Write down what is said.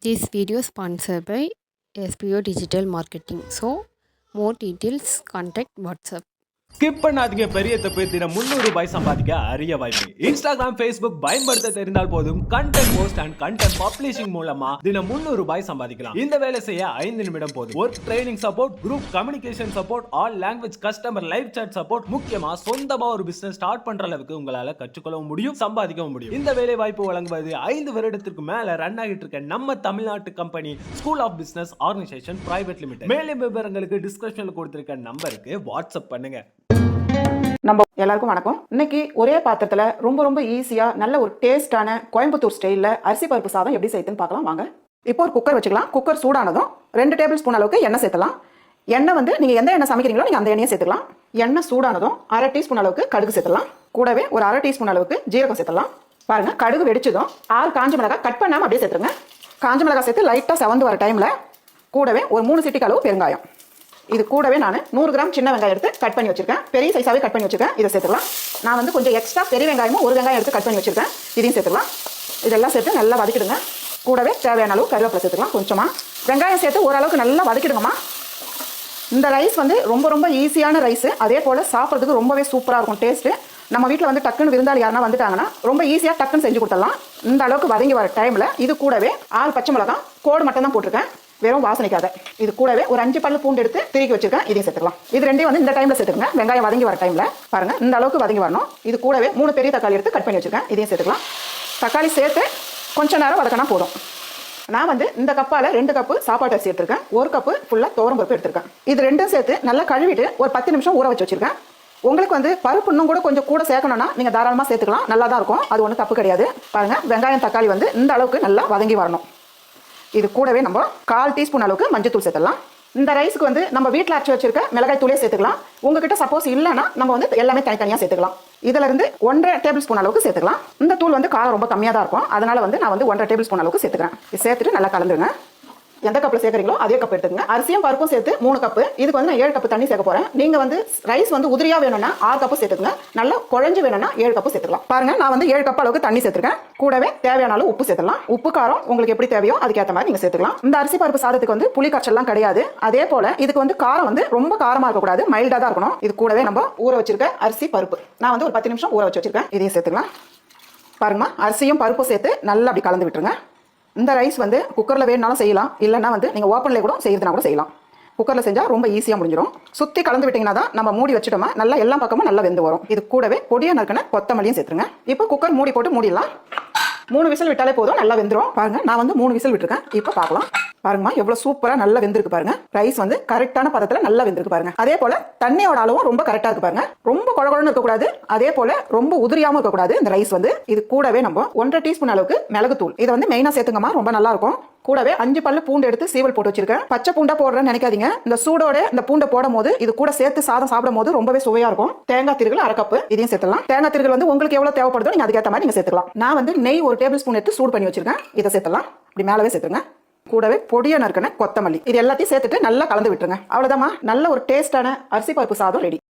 This video is sponsored by SPO Digital Marketing. So, more details, contact WhatsApp. Skip பண்ணாதீங்க. பெரிய தப்பு. தினம் 300 ரூபாய் சம்பாதிக்க அரிய வாய்ப்பு. இன்ஸ்டாகிராம், ஃபேஸ்புக் பயன்படுத்த தெரிந்தால் போதும் content post and content publishing மூலமா தினம் 300 ரூபாய் சம்பாதிக்கலாம். இந்த வேலை செய்ய 5 நிமிடம் போதும். Work training support, group communication support, all language customer live chat support, முக்கியமா சொந்தமா ஒரு பிசினஸ் ஸ்டார்ட் பண்ற அளவுக்கு உங்களால கற்றுக்கொள்ளவும் முடியும், சம்பாதிக்கவும் முடியும். இந்த வேலை வாய்ப்பு வழங்குவது 5 வருடத்திற்கு மேல ரன் ஆகிட்டு இருக்க நம்ம தமிழ்நாட்டு company school of business organisation private limited. மேலும் விவரங்களுக்கு டிஸ்கிரிப்ஷன்ல கொடுத்திருக்க நம்பருக்கு வாட்ஸ்அப் பண்ணுங்க. நம்ம எல்லாருக்கும் வணக்கம். இன்னைக்கு ஒரே பாத்திரத்துல ரொம்ப ரொம்ப ஈஸியா நல்ல ஒரு டேஸ்டான கோயம்புத்தூர் ஸ்டைல்ல அரிசி பருப்பு சாதம் எப்படி செய்யுதுன்னு பார்க்கலாம் வாங்க. இப்போ ஒரு குக்கர் வச்சுக்கலாம். குக்கர் சூடானதும் 2 டேபிள் ஸ்பூன் அளவுக்கு எண்ணெய் சேர்த்தலாம். எண்ணெய் வந்து நீங்க எந்த எண்ணெய் சமைக்கிறீங்களோ நீங்க அந்த எண்ணெயை சேர்த்துக்கலாம். எண்ணெய் சூடானதும் 1/2 டீஸ்பூன் அளவுக்கு கடுகு சேர்த்தலாம். கூடவே ஒரு 1/2 டீஸ்பூன் அளவுக்கு ஜீரகம் சேர்த்தலாம். பாருங்க, கடுகு வெடிச்சதும் 6 காஞ்ச மிளகாய் கட் பண்ணாம அப்படியே சேர்த்துருங்க. காஞ்ச மிளகாய் சேர்த்து லைட்டா செவந்து வர டைம்ல கூடவே ஒரு 3 சிட்டிக்கு அளவு பெருங்காயம். இது கூடவே நான் 100 கிராம் சின்ன வெங்காயம் எடுத்து கட் பண்ணி வச்சிருக்கேன். பெரிய சைஸாவே கட் பண்ணி வச்சிருக்கேன். இதை சேர்த்துக்கலாம். நான் வந்து கொஞ்சம் எக்ஸ்ட்ரா பெரிய வெங்காயமும் 1 வெங்காயம் எடுத்து கட் பண்ணி வச்சிருக்கேன். இதையும் சேர்த்துக்கலாம். இதெல்லாம் சேர்த்து நல்லா வதக்கிடுங்க. கூடவே தேவையான அளவு கருவேப்பிலை சேர்த்துக்கலாம். கொஞ்சமா வெங்காயம் சேர்த்து ஓரளவுக்கு நல்லா வதக்கிடுங்கம்மா. இந்த ரைஸ் வந்து ரொம்ப ரொம்ப ஈஸியான ரைஸ். அதே போல சாப்பிட்றதுக்கு ரொம்பவே சூப்பராக இருக்கும் டேஸ்ட். நம்ம வீட்டில் வந்து டக்குன்னு விருந்தாளி யாருன்னா வந்துட்டாங்கன்னா ரொம்ப ஈஸியாக டக்குன்னு செஞ்சு கொடுத்துடலாம். இந்த அளவுக்கு வதங்கி வர டைமில் இது கூடவே 6 பச்சை மிளகாய் கோடு மட்டும் தான் போட்டிருக்கேன், வெறும் வாசனைக்காக. இது கூடவே ஒரு 5 பல்லு பூண்டு எடுத்து திருக்கி வச்சிருக்கேன். இதையும் சேர்த்துக்கலாம். இது ரெண்டையும் வந்து இந்த டைம்ல சேர்த்துக்கங்க. வெங்காயம் வதங்கி வர டைம்ல பாருங்க, இந்த அளவுக்கு வதங்கி வரணும். இது கூடவே 3 பெரிய தக்காளி எடுத்து கட் பண்ணி வச்சிருக்கேன். இதையும் சேர்த்துக்கலாம். தக்காளி சேர்த்து கொஞ்ச நேரம் வதக்கினா போதும். நான் வந்து இந்த கப்பால 2 கப்பு சாப்பாட்டு அரிசி எடுத்திருக்கேன். 1 கப்பு ஃபுல்லா துவரம் பருப்பு எடுத்திருக்கேன். இது ரெண்டும் சேர்த்து நல்லா கழுவிட்டு ஒரு 10 நிமிஷம் ஊற வச்சு வச்சிருக்கேன். உங்களுக்கு வந்து பருப்பு இன்னும் கூட கொஞ்சம் கூட சேர்க்கணும்னா நீங்க தாராளமா சேர்த்துக்கலாம். நல்லா தான் இருக்கும். அது ஒன்றும் தப்பு கிடையாது. பாருங்க, வெங்காயம் தக்காளி வந்து இந்த அளவுக்கு நல்லா வதங்கி வரணும். இது கூடவே நம்ம 1/4 டீஸ்பூன் அளவுக்கு மஞ்சள் தூள் சேர்த்துலாம். இந்த ரைஸ்க்கு வந்து நம்ம வீட்டில் அரைச்சி வச்சிருக்க மிளகாய் தூளே சேர்த்துக்கலாம். உங்ககிட்ட சப்போஸ் இல்லைன்னா நம்ம வந்து எல்லாமே தனித்தனியாக சேர்த்துக்கலாம். இதுல இருந்து 1.5 டேபிள் ஸ்பூன் அளவுக்கு சேர்த்துக்கலாம். இந்த தூள் வந்து காரம் ரொம்ப கம்மியாக தான் இருக்கும். அதனால வந்து நான் வந்து 1.5 டேபிள் ஸ்பூன் அளவுக்கு சேர்த்துக்கிறேன். இது சேர்த்துட்டு நல்லா கலந்துருங்க. எந்த கப்பில் சேர்க்குறீங்களோ அதே கப் எடுத்துங்க. அரிசியும் பருப்பும் சேர்த்து 3 கப்பு. இதுக்கு வந்து நான் 7 கப்பு தண்ணி சேர்க்க போறேன். நீங்க வந்து ரைஸ் வந்து உதிரியா வேணும்னா 6 கப்பு சேர்த்துக்கங்க. நல்லா குழஞ்சு வேணும்னா 7 கப்பு சேர்த்துக்கலாம். பாருங்க, நான் வந்து 7 கப் அளவுக்கு தண்ணி சேர்த்துருக்கேன். கூடவே தேவையான அளவு உப்பு சேர்த்துலாம். உப்பு காரம் உங்களுக்கு எப்படி தேவையோ அதுக்கேற்ற மாதிரி நீங்க சேர்த்துக்கலாம். இந்த அரிசி பருப்பு சாதத்துக்கு வந்து புளி காய்ச்சல்லாம் கிடையாது. அதே போல இதுக்கு வந்து காரம் வந்து ரொம்ப காரமா இருக்கக்கூடாது, மைல்டா தான் இருக்கணும். இது கூடவே நம்ம ஊற வச்சிருக்க அரிசி பருப்பு நான் வந்து ஒரு 10 நிமிஷம் ஊற வச்சு வச்சிருக்கேன். இதையும் சேர்த்துக்கலாம். பாருங்கம்மா, அரிசியும் பருப்பும் சேர்த்து நல்லா அப்படி கலந்து விட்டுருங்க. இந்த ரைஸ் வந்து குக்கரில் வேணுனாலும் செய்யலாம், இல்லைன்னா வந்து நீங்கள் ஓப்பனில் கூட செய்யறதுனா கூட செய்யலாம். குக்கரில் செஞ்சால் ரொம்ப ஈஸியாக முடிஞ்சிடும். சுற்றி கலந்து விட்டிங்கன்னா தான் நம்ம மூடி வச்சுட்டோமா நல்லா எல்லா பக்கமும் நல்லா வெந்து வரும். இது கூடவே பொடியாக நறுக்கின கொத்தமல்லியும் சேர்த்துருங்க. இப்போ குக்கர் மூடி போட்டு மூடிடலாம். 3 விசில் விட்டாலே போதும், நல்லா வெந்துடும். பாருங்க, நான் வந்து 3 விசில் விட்டுருக்கேன். இப்போ பார்க்கலாம். பாருங்கம்மா, எவ்வளவு சூப்பரா நல்லா வெந்திருக்கு பாருங்க. ரைஸ் வந்து கரெக்டான பதத்துல நல்லா வெந்திருக்கு பாருங்க. அதே போல தண்ணியோட அளவும் ரொம்ப கரெக்டா இருக்கு பாருங்க. ரொம்ப குழகுழன்னு இருக்கக்கூடாது, அதே போல ரொம்ப உதிரியாம இருக்கக்கூடாது. இந்த ரைஸ் வந்து இது கூடவே நம்ம 1.5 டீஸ்பூன் அளவுக்கு மிளகு தூள் இதை வந்து மெயினா சேர்த்துங்கம்மா, ரொம்ப நல்லா இருக்கும். கூடவே 5 பல்லு பூண்டு எடுத்து சீவல் போட்டு வச்சிருக்கேன். பச்சை பூண்டா போடுறேன்னு நினைக்காதீங்க. இந்த சூடோட இந்த பூண்டை போடும் போது இது கூட சேர்த்து சாதம் சாப்பிடும் போது ரொம்பவே சுவையா இருக்கும். தேங்காய் திருகல் 1/2 கப்பு, இதையும் சேர்த்துலாம். தேங்காய் திருகல் வந்து உங்களுக்கு எவ்வளவு தேவைப்படுதோ நீங்க அதுக்கேற்ற மாதிரி நீங்க சேர்த்துக்கலாம். நான் வந்து நெய் 1 டேபிள் ஸ்பூன் எடுத்து சூடு பண்ணி வச்சிருக்கேன். இதை சேர்த்துலாம். இப்படி மேலவே சேர்த்துருங்க. கூடவே பொடியா நறுக்கின கொத்தமல்லி இது எல்லாத்தையும் சேர்த்துட்டு நல்லா கலந்து விட்டுருங்க. அவ்வளவுதாம்மா, நல்ல ஒரு டேஸ்டான அரிசி பருப்பு சாதம் ரெடி.